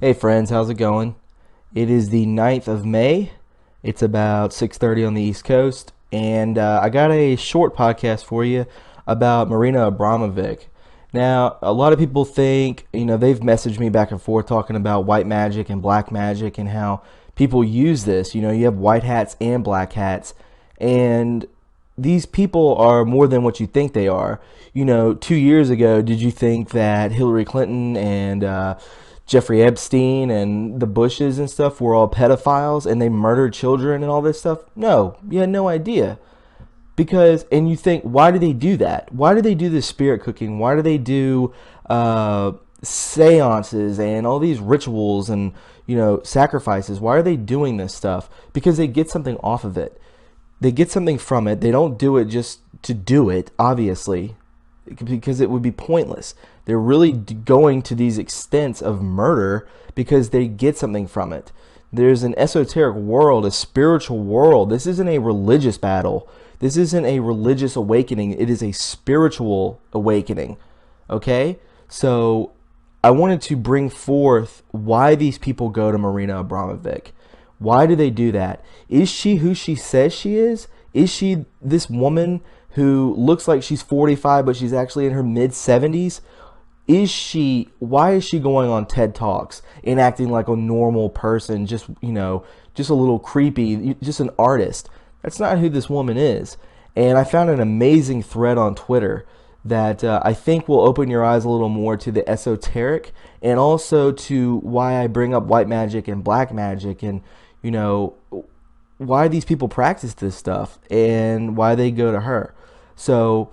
Hey friends, how's it going? It is the 9th of May. It's about 6:30 on the East Coast, and I got a short podcast for you about Marina Abramovic. Now, a lot of people think, they've messaged me back and forth talking about white magic and black magic and how people use this. You have white hats and black hats, and these people are more than what you think they are. 2 years ago, did you think that Hillary Clinton and Jeffrey Epstein and the Bushes and stuff were all pedophiles and they murdered children and all this stuff? No, you had no idea. And you think, why do they do that? Why do they do this spirit cooking? Why do they do seances and all these rituals and, sacrifices? Why are they doing this stuff? Because they get something off of it. They get something from it. They don't do it just to do it, obviously, because it would be pointless. They're really going to these extents of murder because they get something from it. There's an esoteric world, a spiritual world. This isn't a religious battle. This isn't a religious awakening. It is a spiritual awakening. Okay? So I wanted to bring forth why these people go to Marina Abramovic. Why do they do that? Is she who she says she is? Is she this woman who looks like she's 45 but she's actually in her mid 70s? Why is she going on TED Talks and acting like a normal person, just a little creepy, just an artist? That's not who this woman is. And I found an amazing thread on Twitter that I think will open your eyes a little more to the esoteric and also to why I bring up white magic and black magic and, why these people practice this stuff and why they go to her. So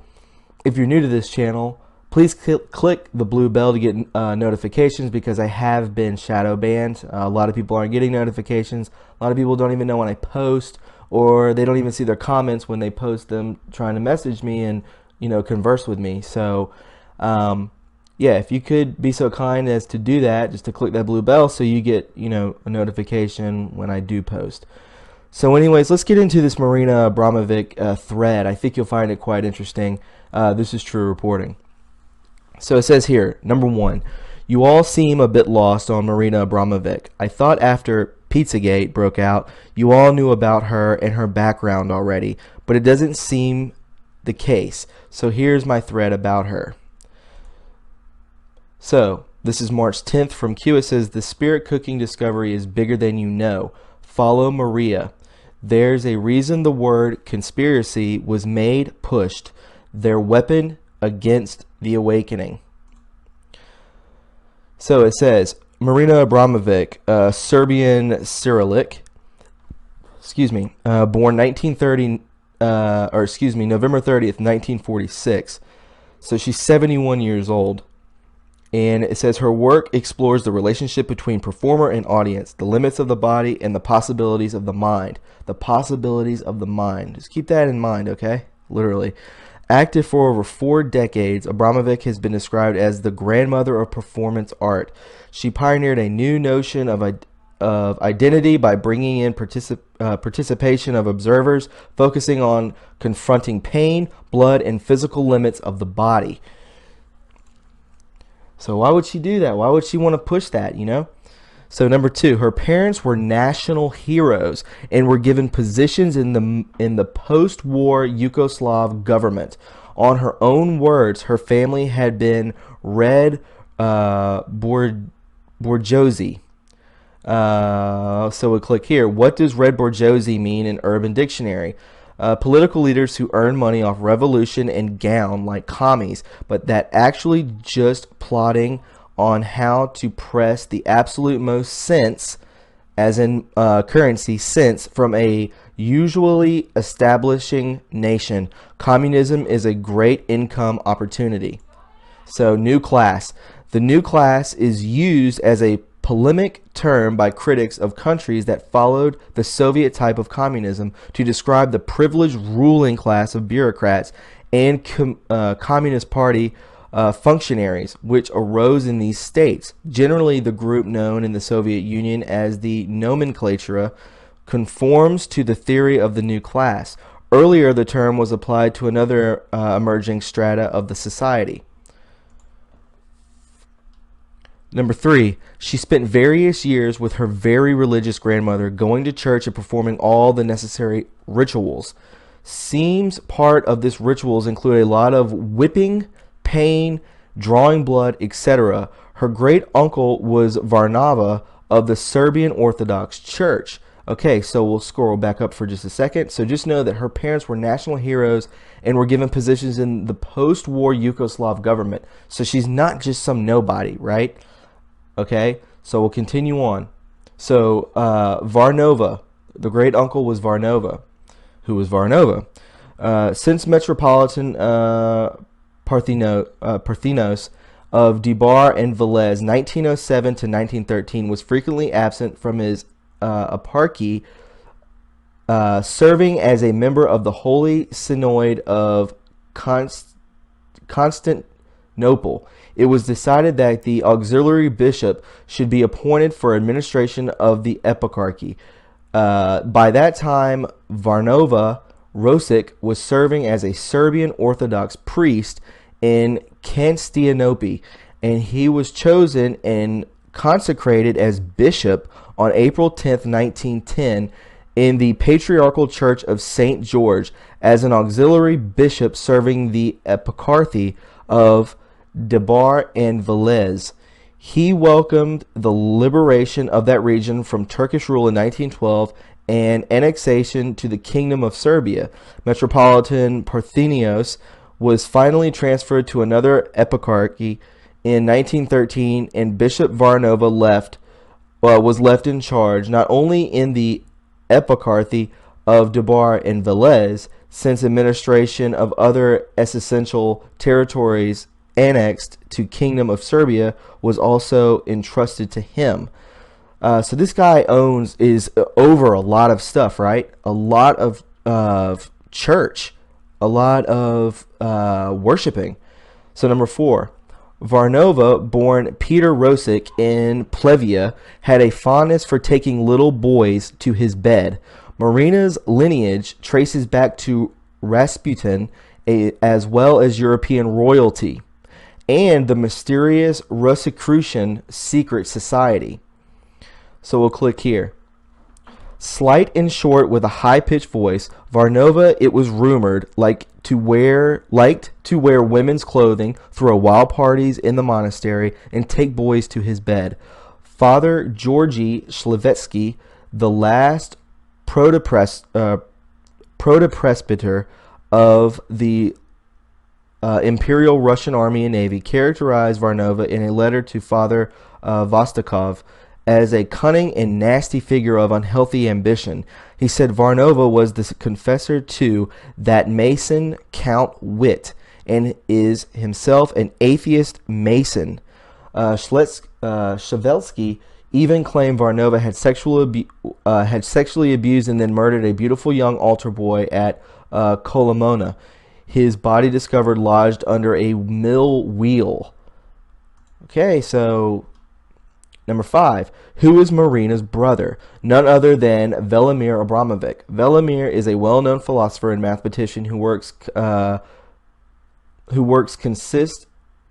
if you're new to this channel, please click the blue bell to get notifications because I have been shadow banned. A lot of people aren't getting notifications. A lot of people don't even know when I post, or they don't even see their comments when they post them trying to message me and, converse with me. So, yeah, if you could be so kind as to do that, just to click that blue bell so you get, a notification when I do post. So anyways, let's get into this Marina Abramovic thread. I think you'll find it quite interesting. This is true reporting. So it says here, number one, you all seem a bit lost on Marina Abramovic. I thought after Pizzagate broke out, you all knew about her and her background already, but it doesn't seem the case. So here's my thread about her. So this is March 10th from Q. It says, the spirit cooking discovery is bigger than you know. Follow Maria. There's a reason the word conspiracy was pushed. Their weapon against the awakening. So it says, Marina Abramovic, Serbian Cyrillic, born November 30th, 1946. So she's 71 years old. And it says her work explores the relationship between performer and audience, the limits of the body, and the possibilities of the mind. The possibilities of the mind. Just keep that in mind, okay? Literally. Active for over 4 decades, Abramovic has been described as the grandmother of performance art. She pioneered a new notion of identity by bringing in participation of observers, focusing on confronting pain, blood, and physical limits of the body. So why would she do that? Why would she want to push that, So number 2, her parents were national heroes and were given positions in the post-war Yugoslav government. On her own words, her family had been red bourgeoisie. So we'll click here. What does red bourgeoisie mean in Urban Dictionary? Political leaders who earn money off revolution and gown like commies, but that actually just plotting on how to press the absolute most cents, as in currency, cents from a usually establishing nation. Communism is a great income opportunity. So new class. The new class is used as a polemic term by critics of countries that followed the Soviet type of communism to describe the privileged ruling class of bureaucrats and Communist Party functionaries, which arose in these states. Generally, the group known in the Soviet Union as the nomenclatura conforms to the theory of the new class. Earlier, the term was applied to another emerging strata of the society. Number 3, she spent various years with her very religious grandmother, going to church and performing all the necessary rituals. Seems part of this rituals include a lot of whipping, pain, drawing blood, etc. Her great uncle was Varnava of the Serbian Orthodox Church. Okay, so we'll scroll back up for just a second. So just know that her parents were national heroes and were given positions in the post-war Yugoslav government. So she's not just some nobody, right? Okay, so we'll continue on. So Varnova, the great uncle was Varnova. Who was Varnova? Since Metropolitan Parthenos of Debar and Velez, 1907 to 1913, was frequently absent from his eparchy, serving as a member of the Holy Synod of Constantinople. It was decided that the auxiliary bishop should be appointed for administration of the eparchy. By that time, Varnova Rosic was serving as a Serbian Orthodox priest in Constantinople, and he was chosen and consecrated as bishop on April 10th, 1910, in the Patriarchal Church of St. George as an auxiliary bishop serving the eparchy of Debar and Velez. He welcomed the liberation of that region from Turkish rule in 1912 and annexation to the Kingdom of Serbia. Metropolitan Parthenios was finally transferred to another eparchy in 1913, and Bishop Varnova was left in charge not only in the eparchy of Debar and Velez, since administration of other essential territories annexed to Kingdom of Serbia was also entrusted to him. So this guy is over a lot of stuff, right? A lot of church, a lot of worshiping. So number 4, Varnova, born Peter Rosic in Plevia, had a fondness for taking little boys to his bed. Marina's lineage traces back to Rasputin, as well as European royalty, and the mysterious Rosicrucian secret society. So we'll click here. Slight and short with a high-pitched voice, Varnova, it was rumored, liked to wear women's clothing, throw wild parties in the monastery, and take boys to his bed. Father Georgy Shlevetsky, the last protopresbyter of the Imperial Russian Army and Navy, characterized Varnova in a letter to Father Vostokov as a cunning and nasty figure of unhealthy ambition. He said Varnova was the confessor to that Mason Count Witt, and is himself an atheist Mason. Shlevetsky even claimed Varnova had sexually abused and then murdered a beautiful young altar boy at Kolomona. His body discovered lodged under a mill wheel. Okay, so number 5, who is Marina's brother? None other than Velimir Abramovic. Velimir is a well-known philosopher and mathematician who works consists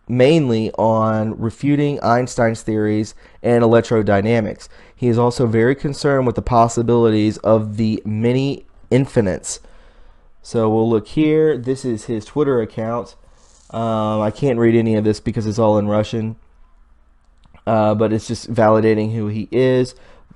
mainly on refuting Einstein's theories and electrodynamics. He is also very concerned with the possibilities of the many infinites. So we'll look here. This is his Twitter account. I can't read any of this because it's all in Russian. But it's just validating who he is.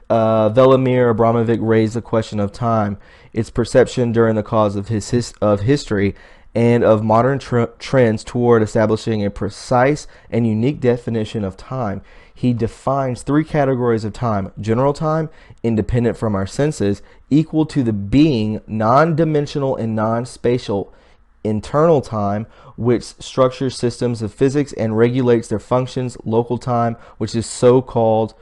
Velimir Abramovic raised the question of time, its perception during the cause of history, and of modern trends toward establishing a precise and unique definition of time. He defines 3 categories of time: general time, independent from our senses, equal to the being, non-dimensional and non-spatial; internal time, which structures systems of physics and regulates their functions; local time, which is so-called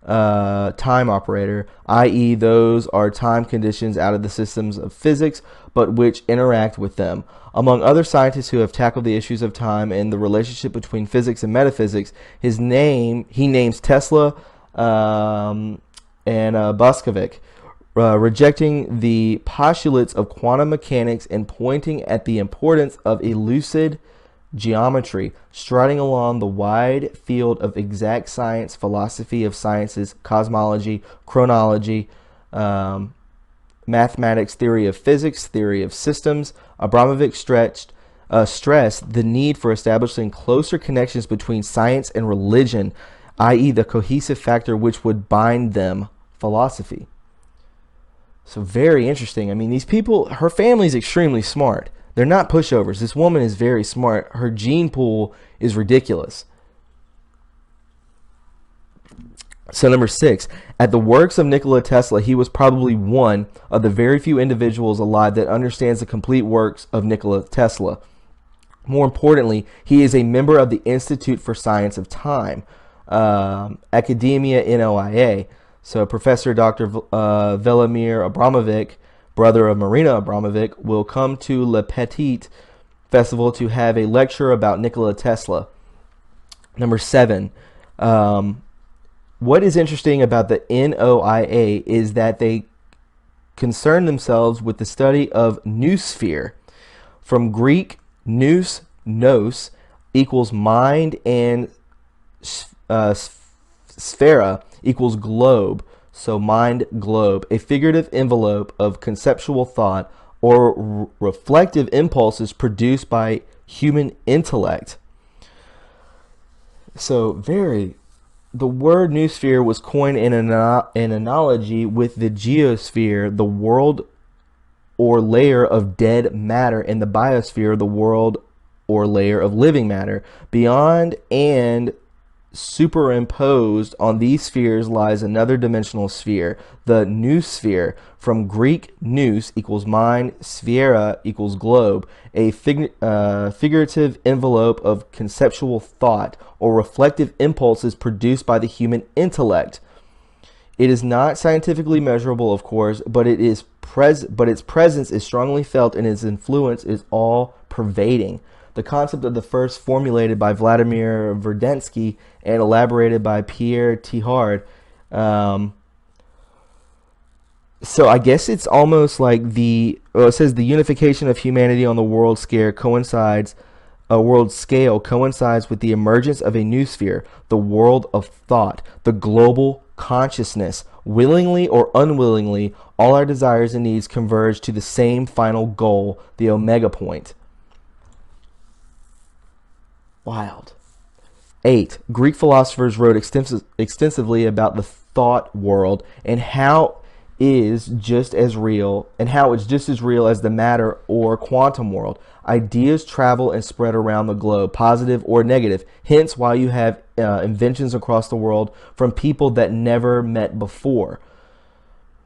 time operator, i.e. those are time conditions out of the systems of physics, but which interact with them. Among other scientists who have tackled the issues of time and the relationship between physics and metaphysics, he names Tesla and Boscovic, rejecting the postulates of quantum mechanics and pointing at the importance of elucid geometry, striding along the wide field of exact science, philosophy of sciences, cosmology, chronology, mathematics, theory of physics, theory of systems. Abramovic stressed the need for establishing closer connections between science and religion, i.e., the cohesive factor which would bind them, philosophy. So very interesting. I mean, these people, her family's extremely smart. They're not pushovers. This woman is very smart. Her gene pool is ridiculous. So number 6, at the works of Nikola Tesla, he was probably one of the very few individuals alive that understands the complete works of Nikola Tesla. More importantly, he is a member of the Institute for Science of Time, Academia NOIA. So Professor Dr. Velimir Abramovic, brother of Marina Abramovic, will come to Le Petit Festival to have a lecture about Nikola Tesla. Number 7, what is interesting about the NOIA is that they concern themselves with the study of noosphere, from Greek nous, equals mind, and sphera equals globe, so mind globe, a figurative envelope of conceptual thought or reflective impulses produced by human intellect. So the word noosphere was coined in an analogy with the geosphere, the world or layer of dead matter, and the biosphere, the world or layer of living matter. Beyond and superimposed on these spheres lies another dimensional sphere, the noosphere, from Greek nous equals mind, sphera equals globe, a figurative envelope of conceptual thought or reflective impulses produced by the human intellect. It is not scientifically measurable, of course, but its presence is strongly felt and its influence is all-pervading. The concept of the first formulated by Vladimir Verdansky and elaborated by Pierre Teilhard. So I guess it's almost like it says the unification of humanity on the world scale coincides with the emergence of a new sphere, the world of thought, the global consciousness. Willingly or unwillingly, all our desires and needs converge to the same final goal, the omega point. Wild. 8. Greek philosophers wrote extensively about the thought world and how it's just as real as the matter or quantum world. Ideas travel and spread around the globe, positive or negative. Hence why you have inventions across the world from people that never met before.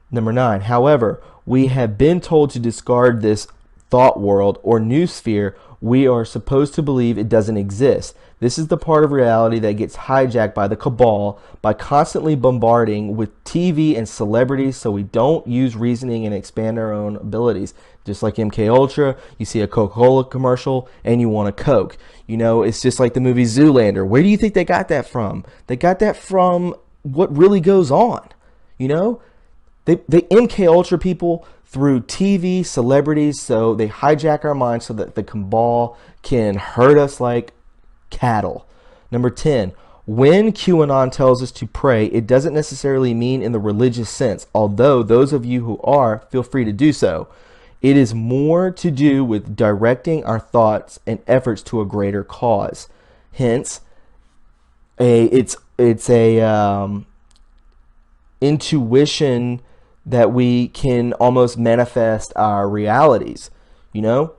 Number 9. However, we have been told to discard this thought world or new sphere. We are supposed to believe it doesn't exist. This is the part of reality that gets hijacked by the cabal by constantly bombarding with TV and celebrities, so we don't use reasoning and expand our own abilities. Just like MK Ultra, you see a Coca-Cola commercial and you want a Coke. You know, it's just like the movie Zoolander. Where do you think they got that from? They got that from what really goes on. You know, they MK Ultra people through TV, celebrities, so they hijack our minds so that the cabal can herd us like cattle. Number 10, when QAnon tells us to pray, it doesn't necessarily mean in the religious sense, although those of you who are, feel free to do so. It is more to do with directing our thoughts and efforts to a greater cause. Hence, it's a intuition that we can almost manifest our realities, you know?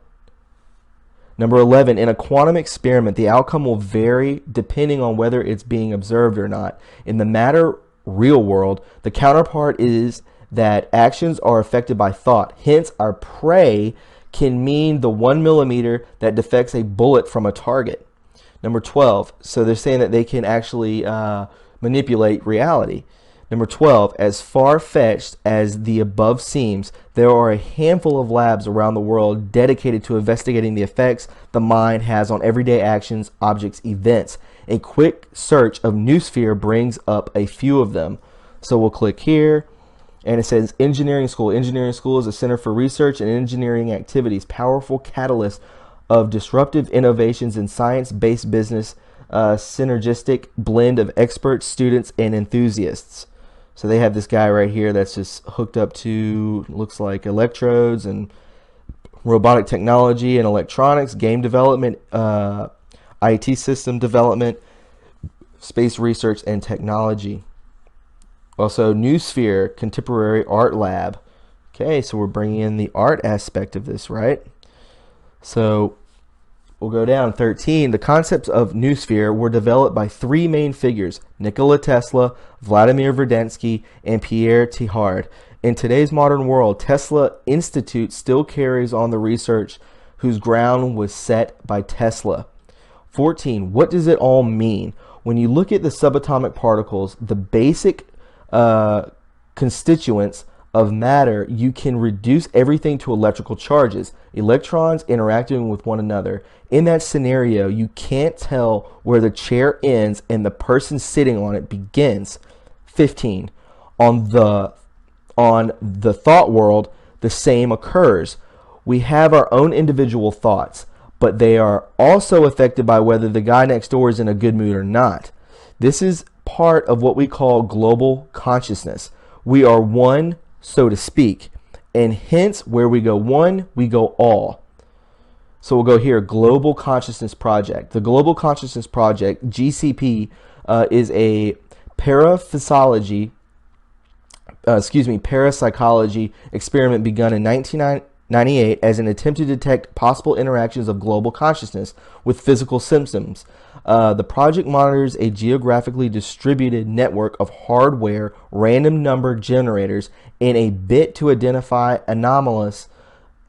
Number 11, in a quantum experiment, the outcome will vary depending on whether it's being observed or not. In the matter real world, the counterpart is that actions are affected by thought. Hence, our prey can mean the 1 millimeter that deflects a bullet from a target. Number 12, so they're saying that they can actually manipulate reality. Number 12, as far-fetched as the above seems, there are a handful of labs around the world dedicated to investigating the effects the mind has on everyday actions, objects, events. A quick search of noosphere brings up a few of them. So we'll click here, and it says engineering school. Engineering school is a center for research and engineering activities, powerful catalyst of disruptive innovations in science-based business, synergistic blend of experts, students, and enthusiasts. So they have this guy right here that's just hooked up to, looks like electrodes and robotic technology and electronics, game development, IT system development, space research, and technology. Also, Newsphere Contemporary Art Lab. Okay, so we're bringing in the art aspect of this, right? So we'll go down. 13. The concepts of Newsphere were developed by three main figures: Nikola Tesla, Vladimir Verdansky, and Pierre Teilhard. In today's modern world, Tesla Institute still carries on the research whose ground was set by Tesla. 14. What does it all mean? When you look at the subatomic particles, the basic constituents of matter, you can reduce everything to electrical charges, electrons interacting with one another. In that scenario, you can't tell where the chair ends and the person sitting on it begins. 15. On the thought world, the same occurs. We have our own individual thoughts, but they are also affected by whether the guy next door is in a good mood or not. This is part of what we call global consciousness. We are one, so to speak, and hence where we go one, we go all. So we'll go here, Global Consciousness Project. The Global Consciousness Project, GCP, is a parapsychology experiment begun in 1998 as an attempt to detect possible interactions of global consciousness with physical symptoms. The project monitors a geographically distributed network of hardware random number generators in a bit to identify anomalous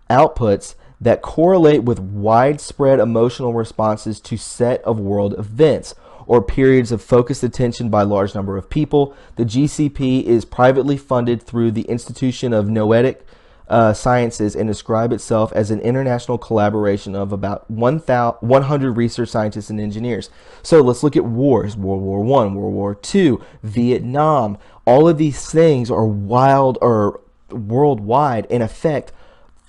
outputs that correlate with widespread emotional responses to set of world events or periods of focused attention by a large number of people. The GCP is privately funded through the Institution of Noetic Sciences and describe itself as an international collaboration of about 100 research scientists and engineers. So let's look at wars: World War I, World War II, Vietnam. All of these things are wild or worldwide and affect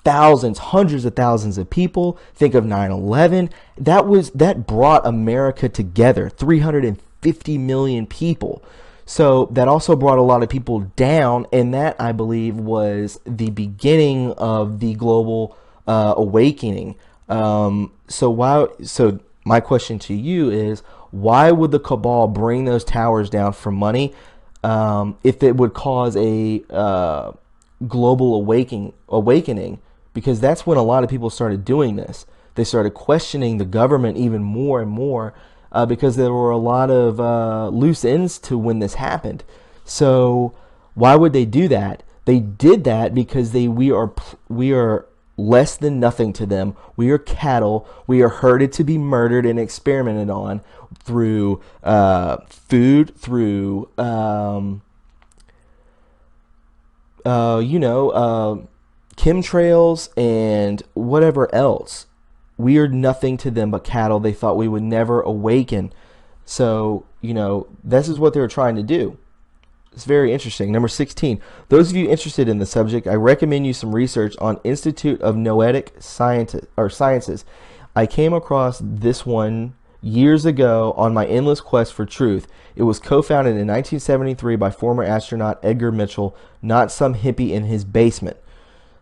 thousands, hundreds of thousands of people. Think of 9/11. That brought America together, 350 million people. So that also brought a lot of people down, and that, I believe, was the beginning of the global awakening. So my question to you is, why would the cabal bring those towers down for money if it would cause a global awakening? Because that's when a lot of people started doing this. They started questioning the government even more and more, because there were a lot of loose ends to when this happened. So why would they do that? They did that because we are less than nothing to them. We are cattle. We are herded to be murdered and experimented on through food, through chemtrails and whatever else. We are nothing to them but cattle. They thought we would never awaken. So, this is what they were trying to do. It's very interesting. Number 16. Those of you interested in the subject, I recommend you some research on Institute of Noetic Sciences. I came across this one years ago on my endless quest for truth. It was co-founded in 1973 by former astronaut Edgar Mitchell, not some hippie in his basement.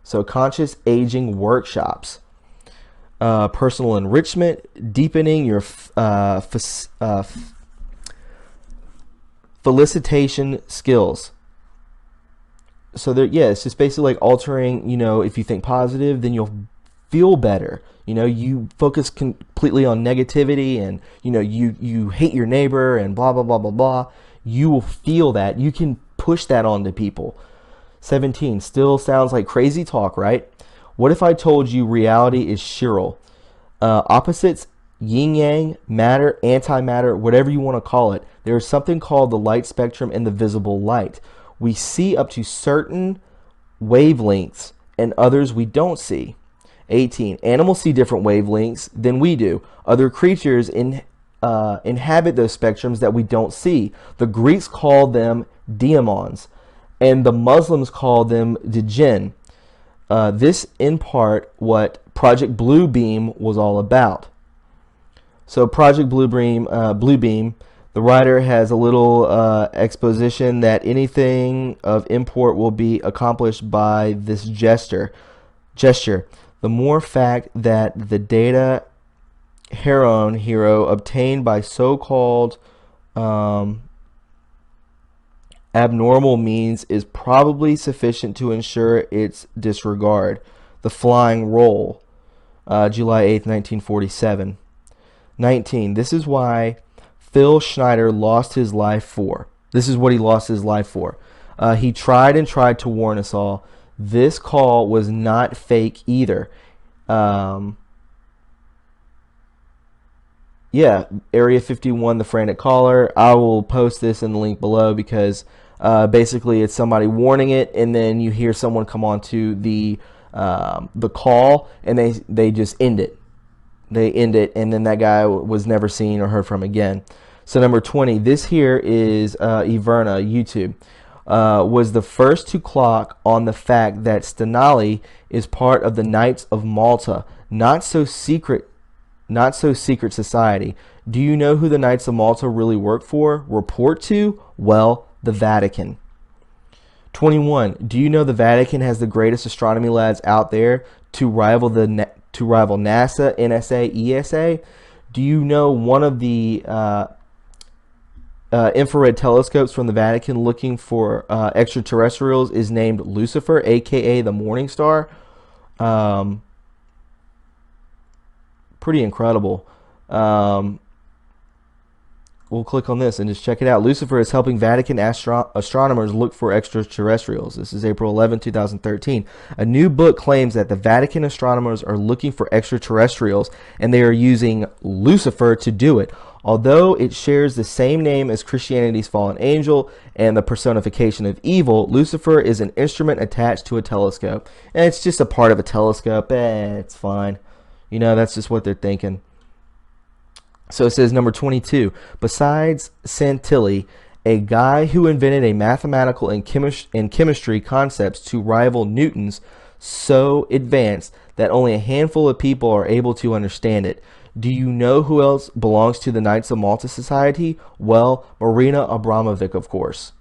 So, conscious aging workshops. Personal enrichment, deepening your felicitation skills. So it's just basically like altering, if you think positive, then you'll feel better. You focus completely on negativity and, you hate your neighbor and blah, blah, blah, blah, blah. You will feel that. You can push that onto people. 17, still sounds like crazy talk, right? What if I told you reality is chiral? Opposites, yin-yang, matter, antimatter, whatever you want to call it. There is something called the light spectrum and the visible light. We see up to certain wavelengths and others we don't see. 18, animals see different wavelengths than we do. Other creatures inhabit those spectrums that we don't see. The Greeks called them daemons, and the Muslims call them the jinn. This, in part, what Project Bluebeam was all about. So Project Bluebeam, the writer has a little exposition that anything of import will be accomplished by this gesture. The more fact that the data hero obtained by so-called abnormal means is probably sufficient to ensure its disregard. The Flying Roll, July 8th, 1947. 19. This is why Phil Schneider lost his life for. This is what he lost his life for. He tried and tried to warn us all. This call was not fake either. Yeah, Area 51, the frantic caller. I will post this in the link below because basically it's somebody warning it, and then you hear someone come on to the call, and they just end it. They end it, and then that guy was never seen or heard from again. So number 20, this here is Iverna, YouTube, was the first to clock on the fact that Stenali is part of the Knights of Malta, not so secret society. Do you know who the Knights of Malta really work for? Report to? Well, the Vatican. 21. Do you know the Vatican has the greatest astronomy labs out there to rival NASA, NSA, ESA? Do you know one of the infrared telescopes from the Vatican looking for extraterrestrials is named Lucifer, aka the Morning Star? Pretty incredible. We'll click on this and just check it out. Lucifer is helping Vatican astronomers look for extraterrestrials. This is April 11, 2013. A new book claims that the Vatican astronomers are looking for extraterrestrials, and they are using Lucifer to do it. Although it shares the same name as Christianity's fallen angel and the personification of evil, Lucifer is an instrument attached to a telescope. And it's just a part of a telescope. It's fine. You know, that's just what they're thinking. So it says number 22, besides Santilli, a guy who invented a mathematical and chemistry concepts to rival Newton's so advanced that only a handful of people are able to understand it. Do you know who else belongs to the Knights of Malta Society? Well, Marina Abramovic, of course.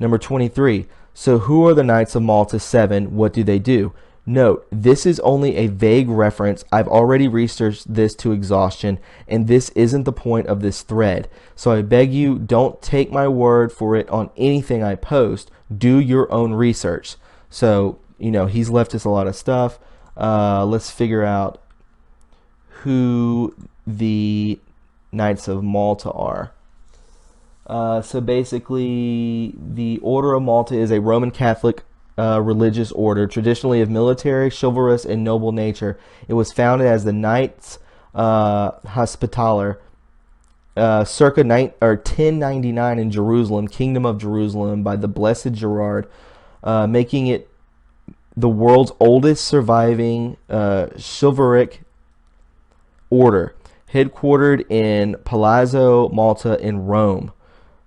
Number 23, so who are the Knights of Malta 7? What do they do? Note, this is only a vague reference. I've already researched this to exhaustion, and this isn't the point of this thread. So I beg you, don't take my word for it on anything I post. Do your own research. So, you know, he's left us a lot of stuff. Let's figure out who the Knights of Malta are. So basically, the Order of Malta is a Roman Catholic religious order, traditionally of military, chivalrous, and noble nature. It was founded as the Knights Hospitaller circa 1099 in Jerusalem, Kingdom of Jerusalem, by the Blessed Gerard, making it the world's oldest surviving chivalric order, headquartered in Palazzo Malta in Rome.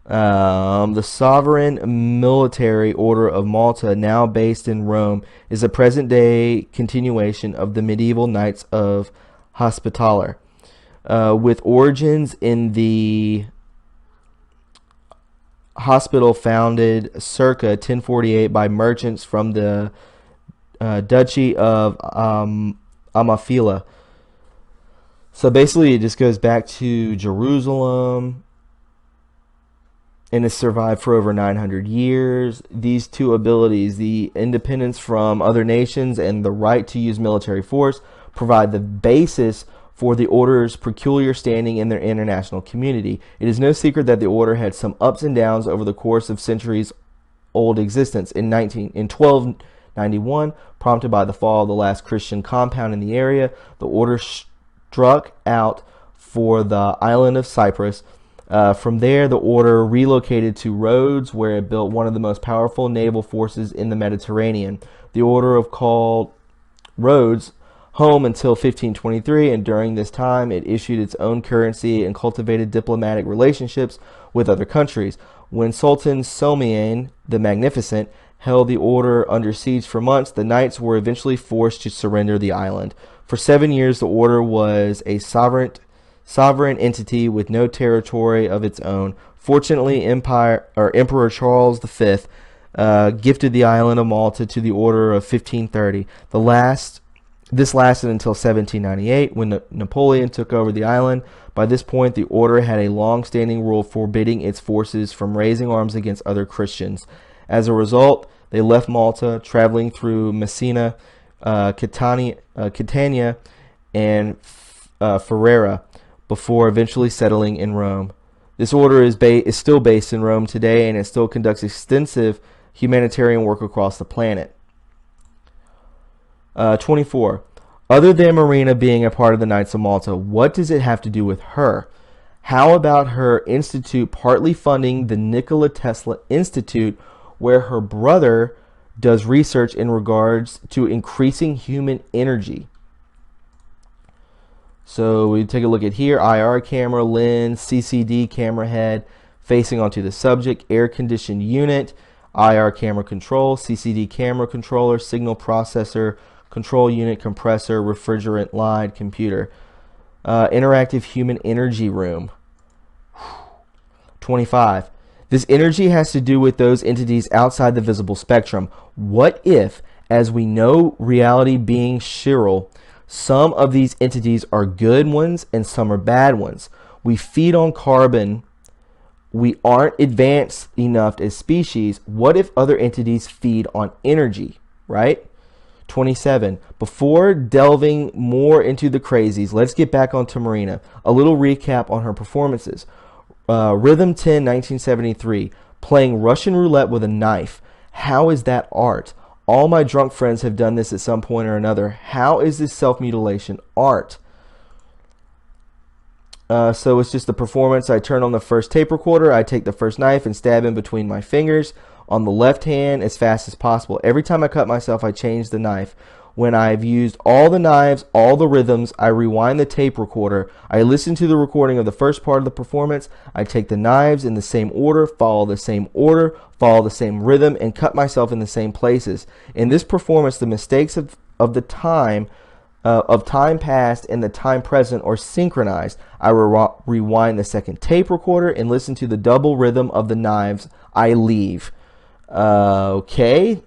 The sovereign military order of Malta, now based in Rome, is a present-day continuation of the medieval Knights of Hospitaller, with origins in the hospital founded circa 1048 by merchants from the Duchy of Amafila. So basically, it just goes back to Jerusalem, and it's survived for over 900 years. These two abilities, the independence from other nations and the right to use military force, provide the basis for the order's peculiar standing in their international community. It is no secret that the order had some ups and downs over the course of centuries-old existence. In 1291, prompted by the fall of the last Christian compound in the area, the order struck out for the island of Cyprus. From there, the order relocated to Rhodes, where it built one of the most powerful naval forces in the Mediterranean. The order of called Rhodes home until 1523, and during this time, it issued its own currency and cultivated diplomatic relationships with other countries. When Sultan Solimane the Magnificent held the order under siege for months, the knights were eventually forced to surrender the island. For 7 years, the order was a sovereign entity with no territory of its own. Fortunately, Emperor Charles V gifted the island of Malta to the order of 1530. This lasted until 1798, when Napoleon took over the island. By this point, the order had a long-standing rule forbidding its forces from raising arms against other Christians. As a result, they left Malta, traveling through Messina, Catania, and Ferrara, before eventually settling in Rome. This order is still based in Rome today, and it still conducts extensive humanitarian work across the planet. 24. Other than Marina being a part of the Knights of Malta, what does it have to do with her? How about her institute partly funding the Nikola Tesla Institute, where her brother does research in regards to increasing human energy? So we take a look at here: IR camera, lens, CCD camera head facing onto the subject, air conditioned unit, IR camera control, CCD camera controller, signal processor, control unit, compressor, refrigerant line, computer. Interactive human energy room. 25. This energy has to do with those entities outside the visible spectrum. What if, as we know reality being chiral, some of these entities are good ones and some are bad ones? We feed on carbon. We aren't advanced enough as species. What if other entities feed on energy, right? 27. Before delving more into the crazies, let's get back onto Marina. A little recap on her performances. Rhythm 10, 1973. Playing Russian roulette with a knife. How is that art? All my drunk friends have done this at some point or another. How is this self-mutilation art? So it's just the performance. I turn on the first tape recorder. I take the first knife and stab in between my fingers on the left hand as fast as possible. Every time I cut myself, I change the knife. When I've used all the knives, all the rhythms, I rewind the tape recorder. I listen to the recording of the first part of the performance. I take the knives in the same order, follow the same rhythm, and cut myself in the same places. In this performance, the mistakes of time past and the time present are synchronized. I rewind the second tape recorder and listen to the double rhythm of the knives. I leave. Okay.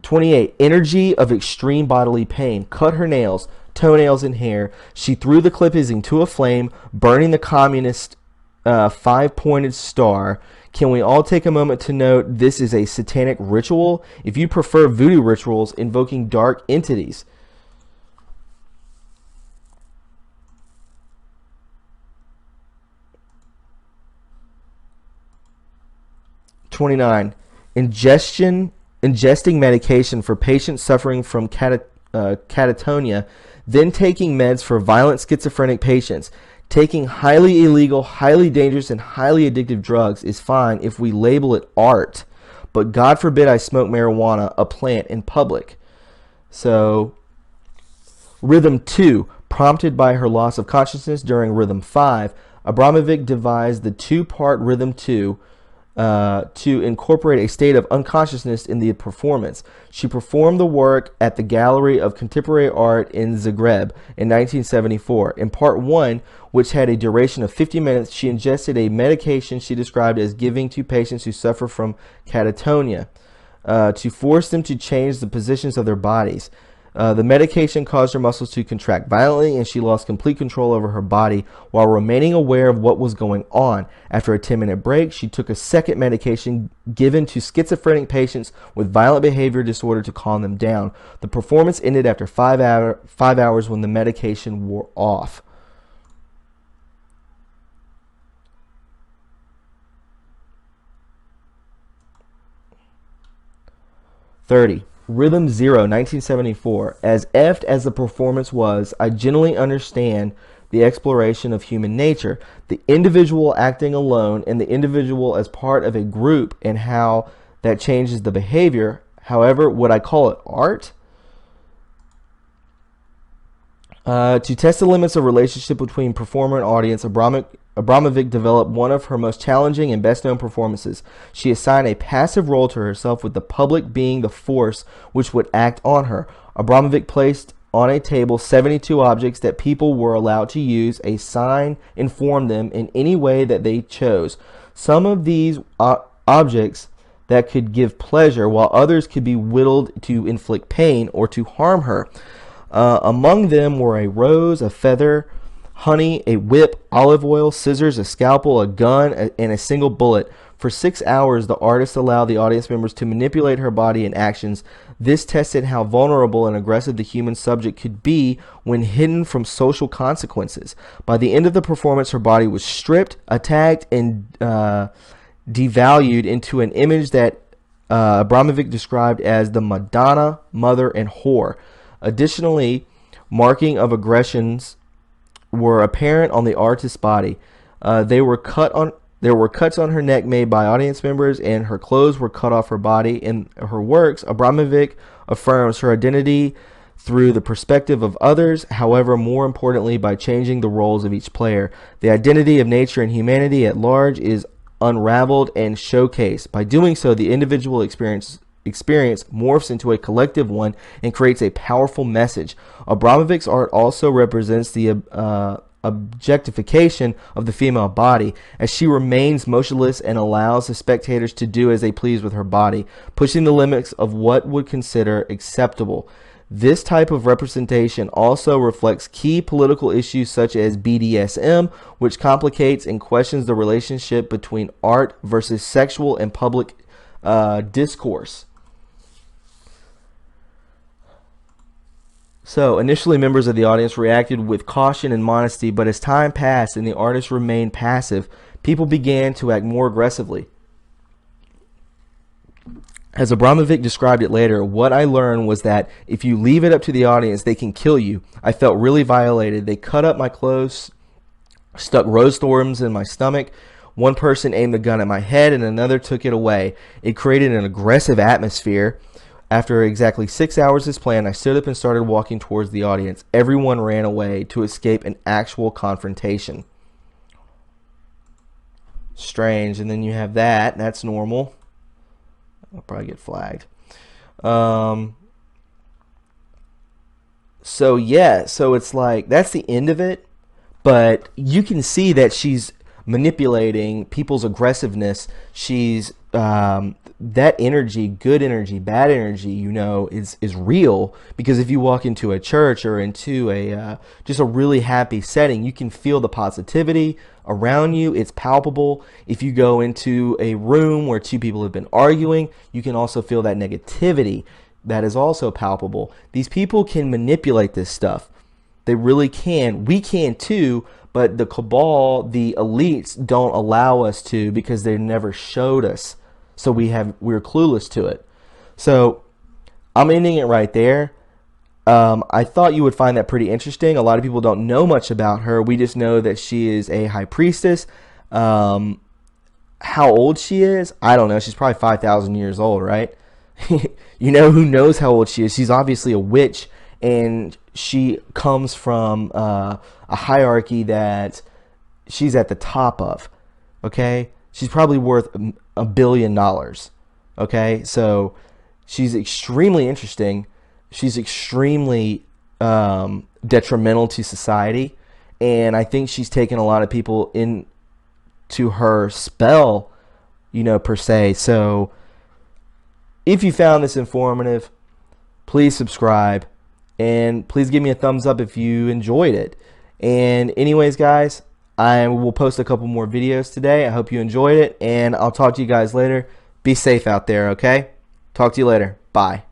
28. Energy of extreme bodily pain. Cut her nails, toenails, and hair. She threw the clippings into a flame, burning the communist five-pointed star. Can we all take a moment to note this is a satanic ritual? If you prefer voodoo rituals invoking dark entities. Ingesting medication for patients suffering from catatonia, then taking meds for violent schizophrenic patients. Taking highly illegal, highly dangerous, and highly addictive drugs is fine if we label it art, but God forbid I smoke marijuana, a plant, in public. So, Rhythm 2, prompted by her loss of consciousness during Rhythm 5, Abramovic devised the two-part Rhythm 2 to incorporate a state of unconsciousness in the performance. She performed the work at the Gallery of Contemporary Art in Zagreb in 1974. In part 1, which had a duration of 50 minutes, she ingested a medication she described as giving to patients who suffer from catatonia to force them to change the positions of their bodies. The medication caused her muscles to contract violently, and she lost complete control over her body while remaining aware of what was going on. After a 10-minute break, she took a second medication given to schizophrenic patients with violent behavior disorder to calm them down. The performance ended after 5 hours when the medication wore off. Rhythm 0, 1974. As effed as the performance was, I generally understand the exploration of human nature, the individual acting alone and the individual as part of a group, and how that changes the behavior. However, would I call it art? To test the limits of relationship between performer and audience, Abramovic developed one of her most challenging and best-known performances. She assigned a passive role to herself, with the public being the force which would act on her. Abramovic placed on a table 72 objects that people were allowed to use. A sign informed them in any way that they chose. Some of these objects that could give pleasure, while others could be whittled to inflict pain or to harm her. Among them were a rose, a feather, honey, a whip, olive oil, scissors, a scalpel, a gun, and a single bullet. For 6 hours, the artist allowed the audience members to manipulate her body and actions. This tested how vulnerable and aggressive the human subject could be when hidden from social consequences. By the end of the performance, her body was stripped, attacked, and devalued into an image that Abramovic described as the Madonna, mother, and whore. Additionally, marking of aggressions were apparent on the artist's body. There were cuts on her neck made by audience members, and her clothes were cut off her body. In her works, Abramovic affirms her identity through the perspective of others, however, more importantly, by changing the roles of each player. The identity of nature and humanity at large is unraveled and showcased. By doing so, the individual experience morphs into a collective one and creates a powerful message. Abramovic's art also represents the objectification of the female body, as she remains motionless and allows the spectators to do as they please with her body, pushing the limits of what would consider acceptable. This type of representation also reflects key political issues such as BDSM, which complicates and questions the relationship between art versus sexual and public discourse. So, initially, members of the audience reacted with caution and modesty, but as time passed and the artist remained passive, people began to act more aggressively. As Abramovic described it later, what I learned was that if you leave it up to the audience, they can kill you. I felt really violated. They cut up my clothes, stuck rose thorns in my stomach. One person aimed the gun at my head and another took it away. It created an aggressive atmosphere. After exactly 6 hours as planned, I stood up and started walking towards the audience. Everyone ran away to escape an actual confrontation. Strange. And then you have that. That's normal. I'll probably get flagged. So yeah, so it's like, that's the end of it. But you can see that she's manipulating people's aggressiveness. She's that energy, good energy, bad energy, you know, is real, because if you walk into a church or into a just a really happy setting, you can feel the positivity around you. It's palpable. If you go into a room where two people have been arguing, you can also feel that negativity. That is also palpable. These people can manipulate this stuff. They really can. We can too, but the cabal, the elites, don't allow us to, because they never showed us. So we're clueless to it. So I'm ending it right there. I thought you would find that pretty interesting. A lot of people don't know much about her. We just know that she is a high priestess. How old she is, I don't know. She's probably 5,000 years old, right? You know, who knows how old she is? She's obviously a witch, and she comes from a hierarchy that she's at the top of. Okay? She's probably worth $1 billion. Okay? So she's extremely interesting. She's extremely detrimental to society. And I think she's taken a lot of people into her spell, you know, per se. So if you found this informative, please subscribe. And please give me a thumbs up if you enjoyed it. And anyways, guys, I will post a couple more videos today. I hope you enjoyed it, and I'll talk to you guys later. Be safe out there, okay? Talk to you later. Bye.